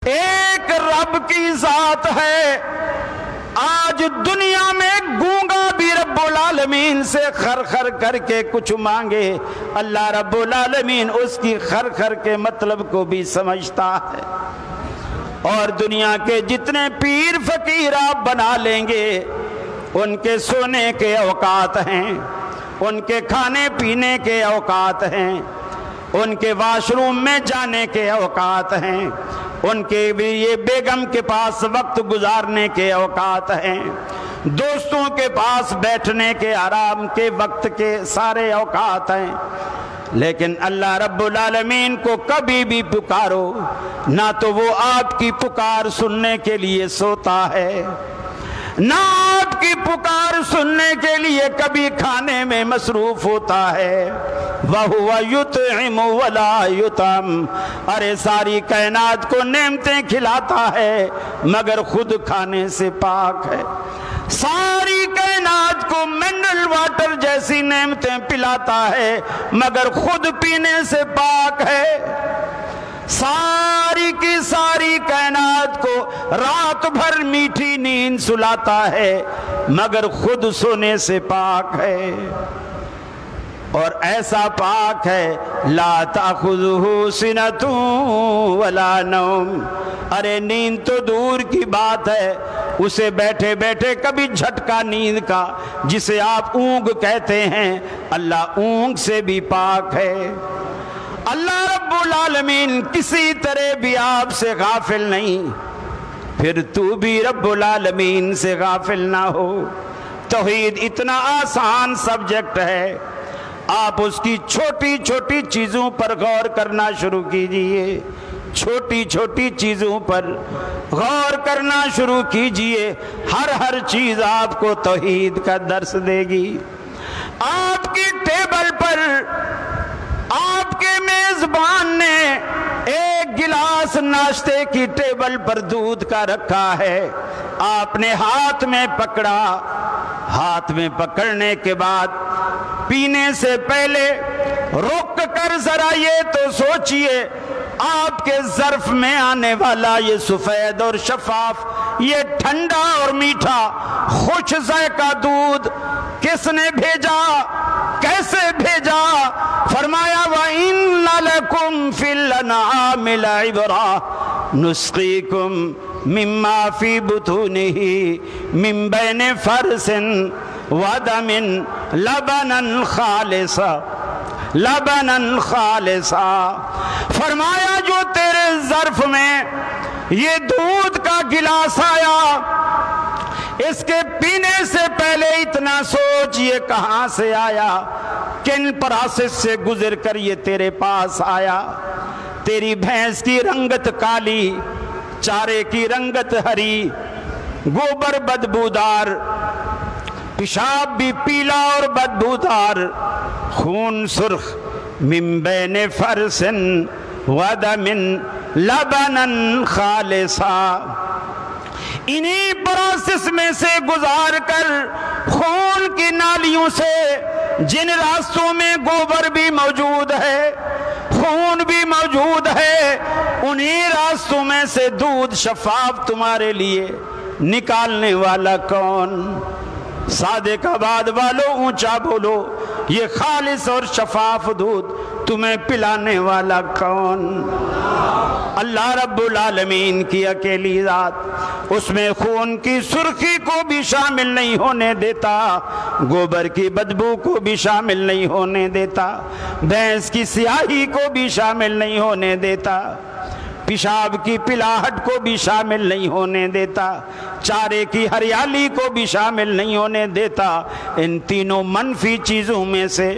ایک رب کی ذات ہے. آج دنیا میں گونگا بھی رب العالمین سے خر خر کر کے کچھ مانگے، اللہ رب العالمین اس کی خر خر کے مطلب کو بھی سمجھتا ہے. اور دنیا کے جتنے پیر فقیر آپ بنا لیں گے، ان کے سونے کے اوقات ہیں، ان کے کھانے پینے کے اوقات ہیں، ان کے واش روم میں جانے کے اوقات ہیں، ان کے بھی یہ بیگم کے پاس وقت گزارنے کے اوقات ہیں، دوستوں کے پاس بیٹھنے کے آرام کے وقت کے سارے اوقات ہیں. لیکن اللہ رب العالمین کو کبھی بھی پکارو نہ تو وہ آپ کی پکار سننے کے لیے سوتا ہے، نہ آپ کی پکار سننے کے لیے کبھی کھانے میں مصروف ہوتا ہے. وَهُوَ يُطْعِمُ وَلَا يُطْعَمُ. ارے ساری کائنات کو نعمتیں کھلاتا ہے مگر خود کھانے سے پاک ہے. ساری کائنات کو منرل واٹر جیسی نعمتیں پلاتا ہے مگر خود پینے سے پاک ہے. ساری کی ساری کائنات کو رات بھر میٹھی نیند سلاتا ہے مگر خود سونے سے پاک ہے. اور ایسا پاک ہے لا تأخذہ سنۃ ولا نوم. ارے نیند تو دور کی بات ہے، اسے بیٹھے بیٹھے کبھی جھٹکا نیند کا جسے آپ اونگ کہتے ہیں، اللہ اونگ سے بھی پاک ہے. اللہ رب العالمین کسی طرح بھی آپ سے غافل نہیں، پھر تو بھی رب العالمین سے غافل نہ ہو. توحید اتنا آسان سبجیکٹ ہے، آپ اس کی چھوٹی چھوٹی چیزوں پر غور کرنا شروع کیجئے، چھوٹی چھوٹی چیزوں پر غور کرنا شروع کیجئے. ہر چیز آپ کو توحید کا درس دے گی. آپ کی ٹیبل پر آپ کے میزبان نے ایک گلاس ناشتے کی ٹیبل پر دودھ کا رکھا ہے، آپ نے ہاتھ میں پکڑا. ہاتھ میں پکڑنے کے بعد پینے سے پہلے رک کر ذرا یہ تو سوچئے، آپ کے ظرف میں آنے والا یہ سفید اور شفاف، یہ ٹھنڈا اور میٹھا خوش ذائقہ دودھ کس نے بھیجا، کیسے بھیجا؟ فرمایا وَإِنَّ لَكُمْ فِي الْأَنْعَامِ لَعِبْرَةً نُسْقِيكُمْ مِمَّا فِي بُطُونِهِ مِنْ بَيْنِ فَرْثٍ وَدَمٍ لَبَنًا خَالِصًا. فرمایا جو تیرے ظرف میں یہ دودھ کا گلاس آیا، اس کے پینے سے پہلے اتنا سوچ یہ کہاں سے آیا، کن پروسیس سے گزر کر یہ تیرے پاس آیا. تیری بھینس کی رنگت کالی، چارے کی رنگت ہری، گوبر بدبودار، پیشاب بھی پیلا اور بدبودار، خون سرخ، من بین فرس ودم لبنا خالصا. انہی پروسیس میں سے گزار کر خون کی نالیوں سے جن راستوں میں گوبر بھی موجود ہے، خون بھی موجود ہے، انہی راستوں میں سے دودھ شفاف تمہارے لیے نکالنے والا کون؟ صادق آباد والو اونچا بولو، یہ خالص اور شفاف دودھ تمہیں پلانے والا کون؟ اللہ رب العالمین کی اکیلی ذات. اس میں خون کی سرخی کو بھی شامل نہیں ہونے دیتا، گوبر کی بدبو کو بھی شامل نہیں ہونے دیتا، بھینس کی سیاہی کو بھی شامل نہیں ہونے دیتا، پیشاب کی پلاہٹ کو بھی شامل نہیں ہونے دیتا، چارے کی ہریالی کو بھی شامل نہیں ہونے دیتا. ان تینوں منفی چیزوں میں سے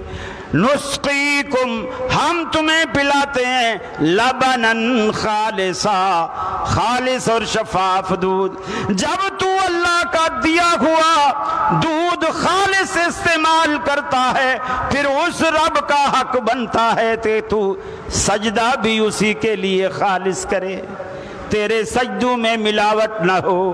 نسقیکم، ہم تمہیں پلاتے ہیں، لبنن خالصا، خالص اور شفاف دودھ. جب تو اللہ کا دیا ہوا دودھ خالص استعمال کرتا ہے، پھر اس رب کا حق بنتا ہے کہ تو سجدہ بھی اسی کے لیے خالص کرے، تیرے سجدوں میں ملاوٹ نہ ہو،